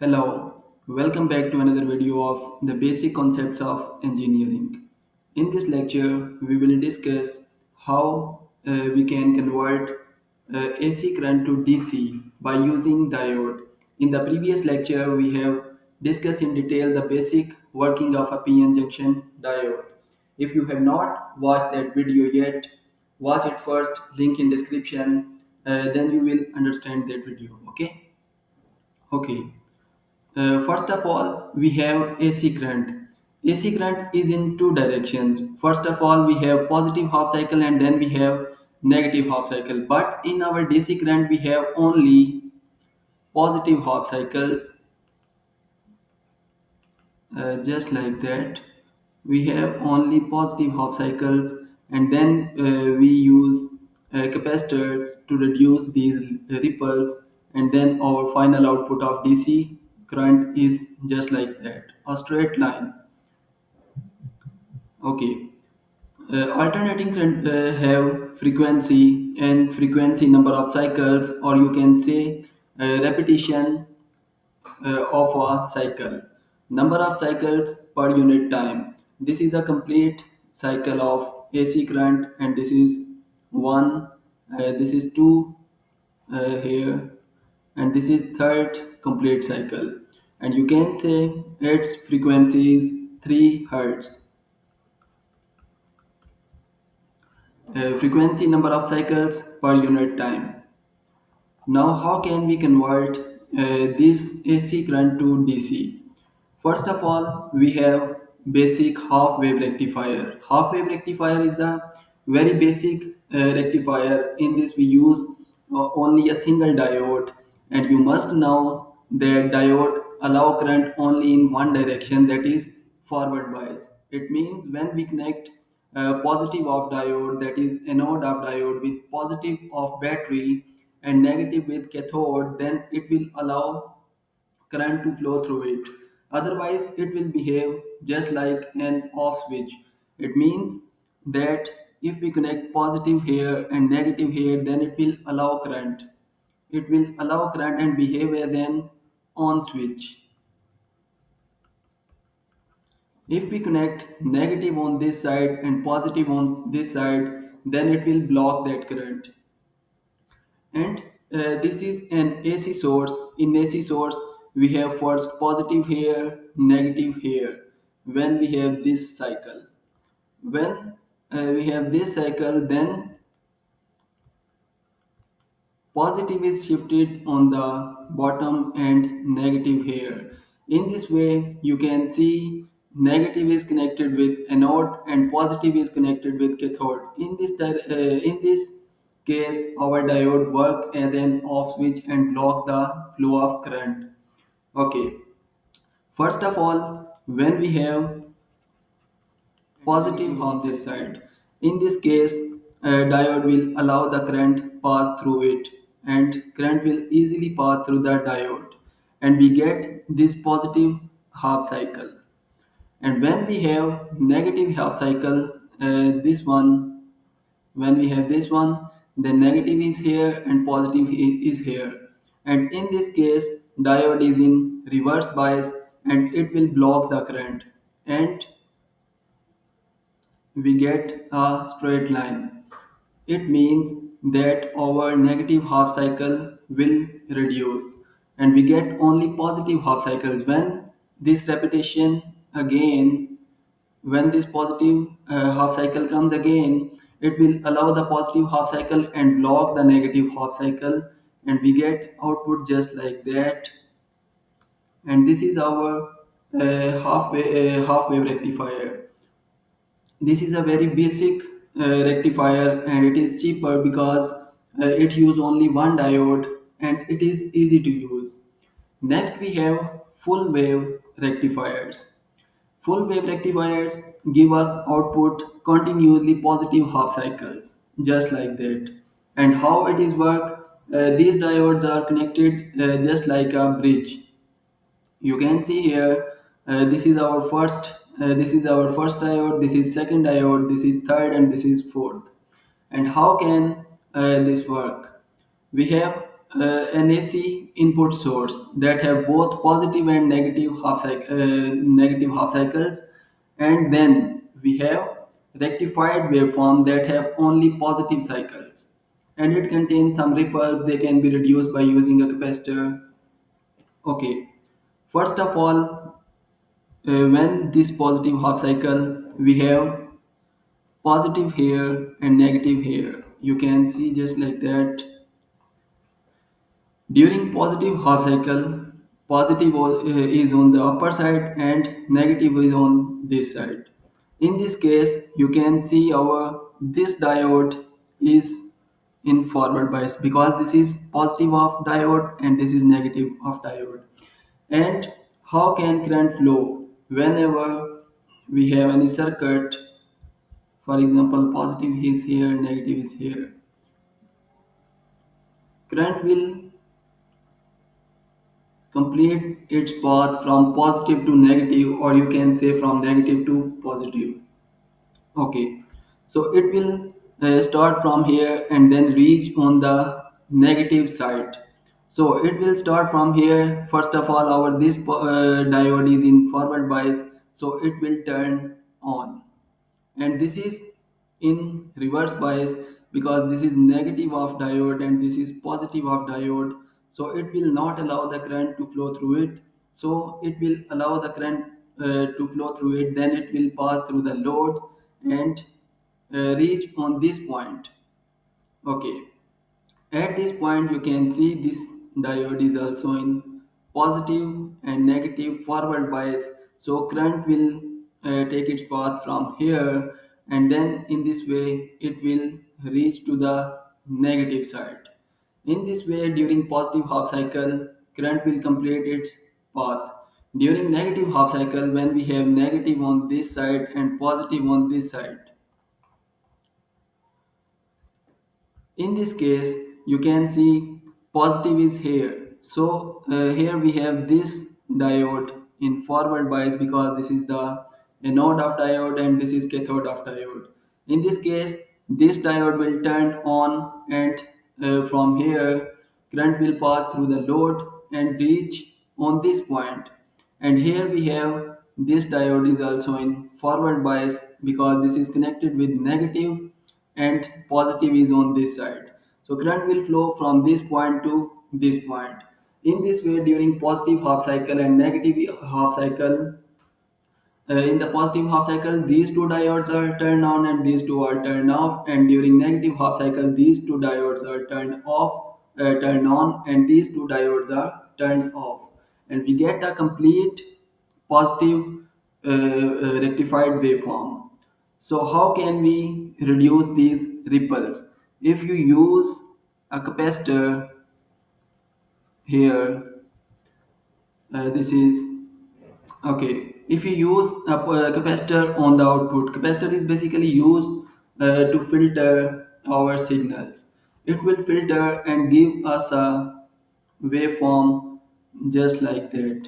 Hello, welcome back to another video of the basic concepts of engineering. In this lecture, we will discuss how we can convert AC current to DC by using diode. In the previous lecture, we have discussed in detail the basic working of a PN junction diode. If you have not watched that video yet, watch it first, link in description, then you will understand that video. Okay. First of all, we have AC current. AC current is in two directions. First of all, we have positive half cycle and then we have negative half cycle. But in our DC current, we have only positive half cycles, just like that. We have only positive half cycles, and then we use capacitors to reduce these ripples, and then our final output of DC current is just like that, a straight line. Okay. Alternating current have frequency and frequency number of cycles, or you can say repetition of a cycle. Number of cycles per unit time. This is a complete cycle of AC current, and this is one, this is two here, and this is third complete cycle. And you can say its frequency is 3 hertz. Frequency number of cycles per unit time. Now, how can we convert this AC current to DC? First of all, we have basic half wave rectifier. Half wave rectifier is the very basic rectifier. In this, we use only a single diode, and you must know that diode allow current only in one direction, that is forward bias. It means when we connect positive of diode, that is anode of diode, with positive of battery and negative with cathode, then it will allow current to flow through it. Otherwise, it will behave just like an off switch. It means that if we connect positive here and negative here, then it will allow current. It will allow current and behave as an on switch. If we connect negative on this side and positive on this side, then it will block that current. And this is an AC source. In AC source, we have first positive here, negative here. When we have this cycle, when we have this cycle, then positive is shifted on the bottom and negative here. In this way, you can see negative is connected with anode and positive is connected with cathode. In this case, our diode work as an off switch and block the flow of current. Okay. First of all, when we have positive on this side. In this case, diode will allow the current pass through it, and current will easily pass through the diode, and we get this positive half cycle. And when we have negative half cycle, this one, when we have this one, then negative is here and positive is here. And in this case, diode is in reverse bias and it will block the current, and we get a straight line. It means that our negative half cycle will reduce, and we get only positive half cycles. When this repetition again, when this positive half cycle comes again, it will allow the positive half cycle and block the negative half cycle, and we get output just like that. And this is our half wave rectifier. This is a very basic rectifier, and it is cheaper because it use only one diode and it is easy to use. Next we have full wave rectifiers. Full wave rectifiers give us output continuously positive half cycles, just like that. And how it is work? These diodes are connected just like a bridge. You can see here, this is our first diode, this is second diode, this is third, and this is fourth. And how can this work? We have an AC input source that have both positive and negative half cycles, and then we have rectified waveform that have only positive cycles, and it contains some ripples. They can be reduced by using a capacitor. Okay, first of all, when this positive half cycle, we have positive here and negative here. You can see just like that. During positive half cycle, is on the upper side and negative is on this side. In this case, you can see our this diode is in forward bias because this is positive of diode and this is negative of diode. And how can current flow whenever we have any circuit? For example, positive is here, negative is here. Current will complete its path from positive to negative, or you can say from negative to positive. Okay, so it will start from here and then reach on the negative side. So it will start from here. First of all, our this diode is in forward bias, so it will turn on, and this is in reverse bias because this is negative of diode and this is positive of diode. So it will not allow the current to flow through it. So it will allow the current to flow through it, then it will pass through the load and reach on this point. Okay, at this point, you can see this diode is also in positive and negative forward bias. So current will take its path from here, and then in this way it will reach to the negative side. In this way, during positive half cycle, current will complete its path. During negative half cycle, when we have negative on this side and positive on this side, in this case, you can see positive is here. So here we have this diode in forward bias because this is the anode of diode and this is cathode of diode. In this case, this diode will turn on, and from here current will pass through the load and reach on this point. And here we have this diode is also in forward bias because this is connected with negative and positive is on this side. So current will flow from this point to this point. In this way, during positive half cycle and negative half cycle, in the positive half cycle, these two diodes are turned on and these two are turned off. And during negative half cycle, these two diodes are turned on, and these two diodes are turned off. And we get a complete positive rectified waveform. So how can we reduce these ripples? If you use a capacitor here, this is okay. If you use a capacitor on the output, capacitor is basically used to filter our signals. It will filter and give us a waveform just like that.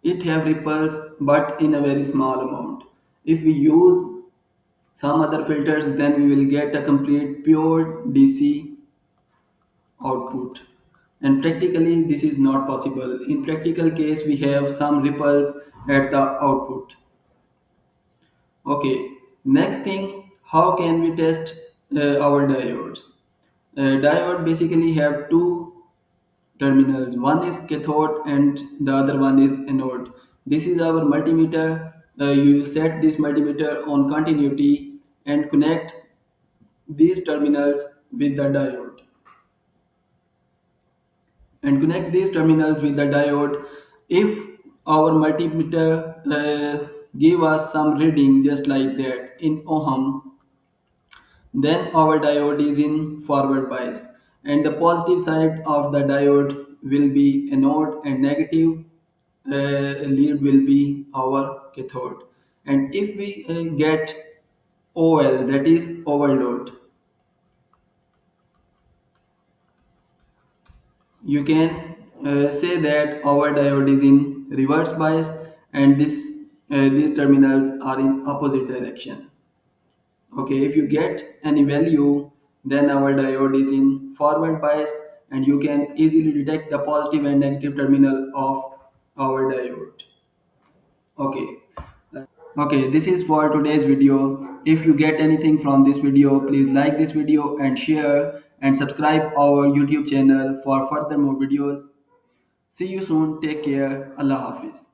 It have ripples but in a very small amount. If we use some other filters, then we will get a complete pure DC output. And practically this is not possible. In practical case, we have some ripples at the output. Okay, next thing, how can we test our diodes? Diode basically have two terminals. One is cathode and the other one is anode. This is our multimeter. You set this multimeter on continuity and connect these terminals with the diode, if our multimeter give us some reading just like that in ohm, then our diode is in forward bias, and the positive side of the diode will be anode and negative lead will be our cathode. And if we get OL, that is overload, you can say that our diode is in reverse bias and these terminals are in opposite direction. Okay, if you get any value, then our diode is in forward bias and you can easily detect the positive and negative terminal of our diode. Okay. Okay, this is for today's video. If you get anything from this video, please like this video and share and subscribe our YouTube channel for further more videos. See you soon. Take care. Allah Hafiz.